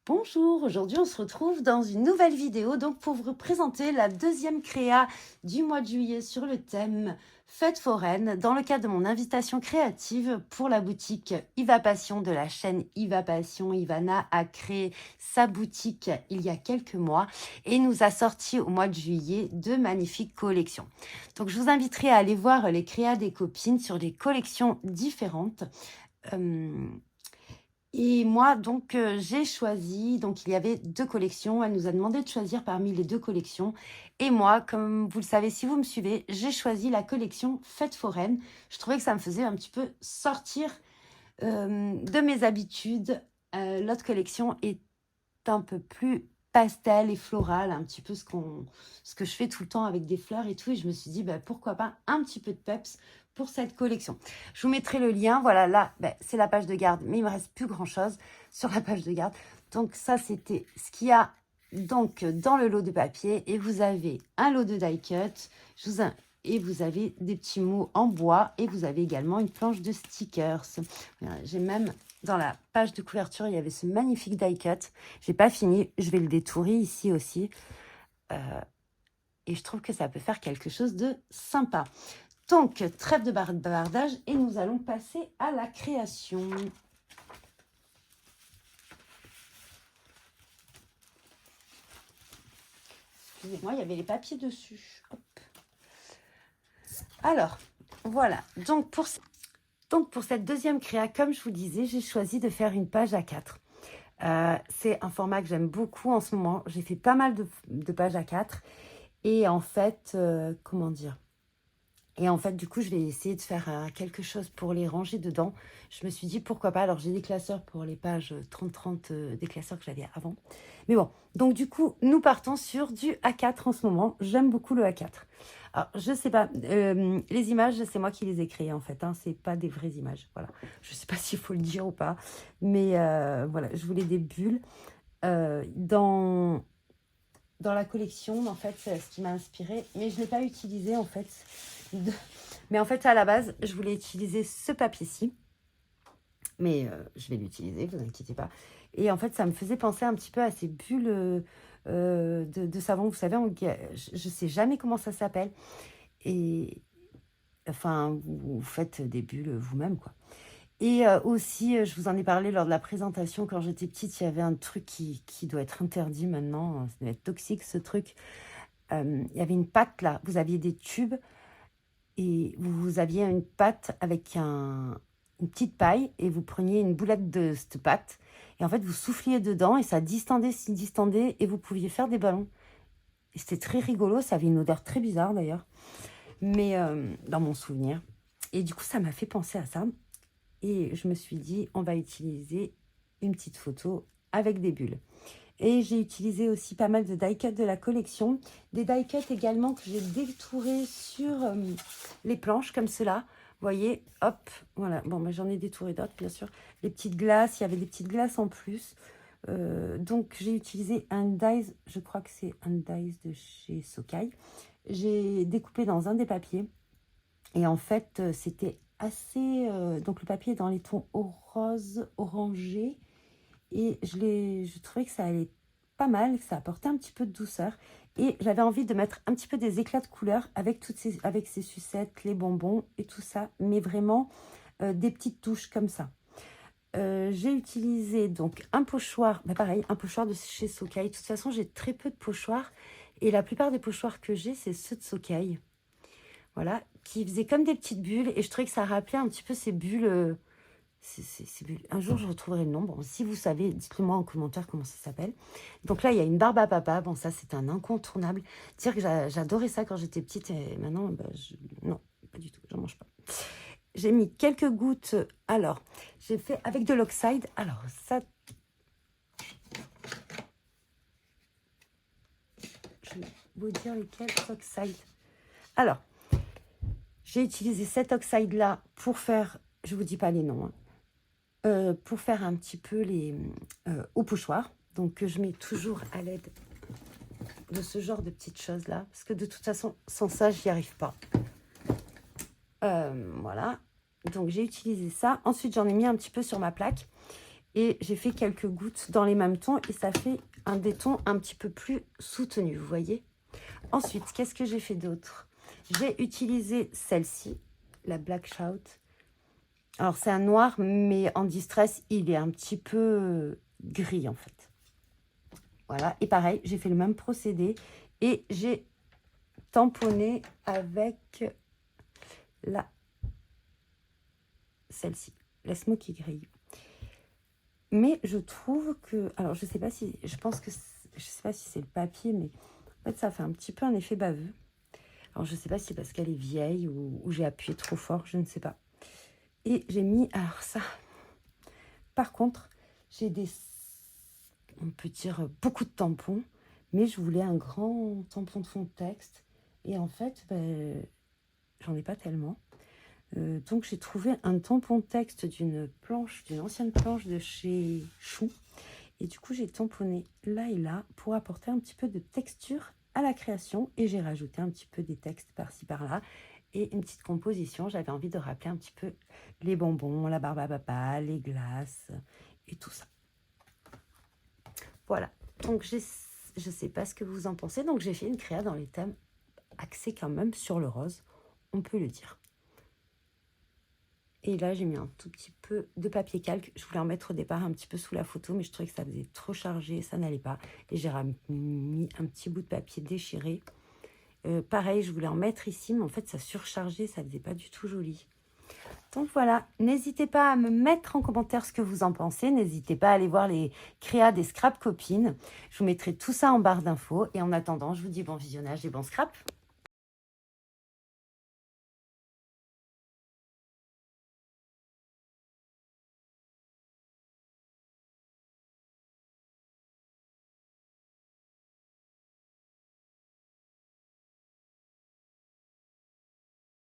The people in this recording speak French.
Bonjour, aujourd'hui on se retrouve dans une nouvelle vidéo donc pour vous présenter la deuxième créa du mois de juillet sur le thème fête foraine dans le cadre de mon invitation créative pour la boutique Iva Passion de la chaîne Iva Passion. Ivana a créé sa boutique il y a quelques mois et nous a sorti au mois de juillet de magnifiques collections. Donc je vous inviterai à aller voir les créas des copines sur des collections différentes. Et moi, donc, j'ai choisi, donc il y avait 2 collections. Elle nous a demandé de choisir parmi les 2 collections. Et moi, comme vous le savez, si vous me suivez, j'ai choisi la collection Fête foraine. Je trouvais que ça me faisait un petit peu sortir de mes habitudes. L'autre collection est un peu plus pastel et floral, un petit peu ce que je fais tout le temps avec des fleurs et tout. Et je me suis dit, bah, pourquoi pas un petit peu de peps pour cette collection. Je vous mettrai le lien. Voilà, là, c'est la page de garde, mais il me reste plus grand-chose sur la page de garde. Donc ça, c'était ce qu'il y a donc dans le lot de papier. Et vous avez un lot de die cut. Et vous avez des petits mots en bois. Et vous avez également une planche de stickers. Voilà, j'ai même, dans la page de couverture, il y avait ce magnifique die cut. J'ai pas fini. Je vais le détourer ici aussi. Et je trouve que ça peut faire quelque chose de sympa. Donc, trêve de bavardage et nous allons passer à la création. Excusez-moi, il y avait les papiers dessus. Hop. Alors, voilà. Donc pour cette deuxième créa, comme je vous disais, j'ai choisi de faire une page A4. C'est un format que j'aime beaucoup en ce moment. J'ai fait pas mal de pages A4. Et en fait, comment dire ? Et en fait, du coup, je vais essayer de faire quelque chose pour les ranger dedans. Je me suis dit, pourquoi pas. Alors, j'ai des classeurs pour les pages 30-30, des classeurs que j'avais avant. Mais bon, donc du coup, nous partons sur du A4 en ce moment. J'aime beaucoup le A4. Alors, je sais pas, les images, c'est moi qui les ai créées en fait. Hein, c'est pas des vraies images. Voilà. Je sais pas s'il faut le dire ou pas. Mais voilà, je voulais des bulles. Dans la collection, en fait, c'est ce qui m'a inspiré. Mais je ne l'ai pas utilisé en fait. Mais en fait, à la base, je voulais utiliser ce papier-ci. Mais je vais l'utiliser, vous inquiétez pas. Et en fait, ça me faisait penser un petit peu à ces bulles de savon. Vous savez, je ne sais jamais comment ça s'appelle. Et enfin, vous faites des bulles vous-même, quoi. Et aussi, je vous en ai parlé lors de la présentation. Quand j'étais petite, il y avait un truc qui doit être interdit maintenant. Ça doit être toxique, ce truc. Il y avait une pâte, là. Vous aviez des tubes. Et vous aviez une pâte avec une petite paille et vous preniez une boulette de cette pâte et en fait vous souffliez dedans et ça distendait, et vous pouviez faire des ballons. Et c'était très rigolo, ça avait une odeur très bizarre d'ailleurs, mais dans mon souvenir. Et du coup ça m'a fait penser à ça et je me suis dit on va utiliser une petite photo avec des bulles. Et j'ai utilisé aussi pas mal de die-cut de la collection. Des die-cut également que j'ai détourés sur les planches comme cela. Vous voyez, hop, voilà. Bon, mais j'en ai détouré d'autres, bien sûr. Les petites glaces, il y avait des petites glaces en plus. Donc, j'ai utilisé un dies, je crois que c'est un dies de chez Sokai. J'ai découpé dans un des papiers. Et en fait, c'était assez... donc, le papier est dans les tons rose, orangé. Et je trouvais que ça allait pas mal, que ça apportait un petit peu de douceur. Et j'avais envie de mettre un petit peu des éclats de couleurs avec avec ces sucettes, les bonbons et tout ça. Mais vraiment des petites touches comme ça. J'ai utilisé donc un pochoir, bah pareil, un pochoir de chez Sokai. De toute façon, j'ai très peu de pochoirs. Et la plupart des pochoirs que j'ai, c'est ceux de Sokai. Voilà, qui faisaient comme des petites bulles. Et je trouvais que ça rappelait un petit peu ces bulles... Un jour, je retrouverai le nom. Bon, si vous savez, dites-le moi en commentaire comment ça s'appelle. Donc là, il y a une barbe à papa. Bon, ça, c'est un incontournable. Dire que j'adorais ça quand j'étais petite. Et maintenant, bah, non, pas du tout. J'en mange pas. J'ai mis quelques gouttes. Alors, j'ai fait avec de l'oxide. Alors, ça... Je vais vous dire lesquels oxide. Alors, j'ai utilisé cet oxide-là pour faire... Je vous dis pas les noms, hein. Pour faire un petit peu les au pochoir. Donc, je mets toujours à l'aide de ce genre de petites choses-là. Parce que de toute façon, sans ça, j'y arrive pas. Voilà. Donc, j'ai utilisé ça. Ensuite, j'en ai mis un petit peu sur ma plaque. Et j'ai fait quelques gouttes dans les mêmes tons et ça fait des tons un petit peu plus soutenus, vous voyez. Ensuite, qu'est-ce que j'ai fait d'autre? J'ai utilisé celle-ci, la Black Shout. Alors, c'est un noir, mais en distress, il est un petit peu gris, en fait. Voilà, et pareil, j'ai fait le même procédé et j'ai tamponné avec celle-ci, la Smoky Grille. Mais je trouve que, alors je sais pas si, je pense que, je sais pas si c'est le papier, mais en fait ça fait un petit peu un effet baveux. Alors je sais pas si c'est parce qu'elle est vieille ou j'ai appuyé trop fort, je ne sais pas. Et j'ai mis, alors ça, par contre, j'ai on peut dire beaucoup de tampons, mais je voulais un grand tampon de fond de texte. Et en fait, ben, j'en ai pas tellement. Donc j'ai trouvé un tampon de texte d'une ancienne planche de chez Chou. Et du coup, j'ai tamponné là et là pour apporter un petit peu de texture à la création. Et j'ai rajouté un petit peu des textes par-ci par-là. Et une petite composition. J'avais envie de rappeler un petit peu les bonbons, la barbe à papa, les glaces et tout ça. Voilà. Donc je ne sais pas ce que vous en pensez. Donc j'ai fait une créa dans les thèmes axés quand même sur le rose. On peut le dire. Et là, j'ai mis un tout petit peu de papier calque. Je voulais en mettre au départ un petit peu sous la photo, mais je trouvais que ça faisait trop chargé, ça n'allait pas. Et j'ai mis un petit bout de papier déchiré. Pareil, je voulais en mettre ici, mais en fait, ça surchargeait, ça faisait pas du tout joli. Donc voilà, n'hésitez pas à me mettre en commentaire ce que vous en pensez. N'hésitez pas à aller voir les créas des scrap copines. Je vous mettrai tout ça en barre d'infos. Et en attendant, je vous dis bon visionnage et bon scrap.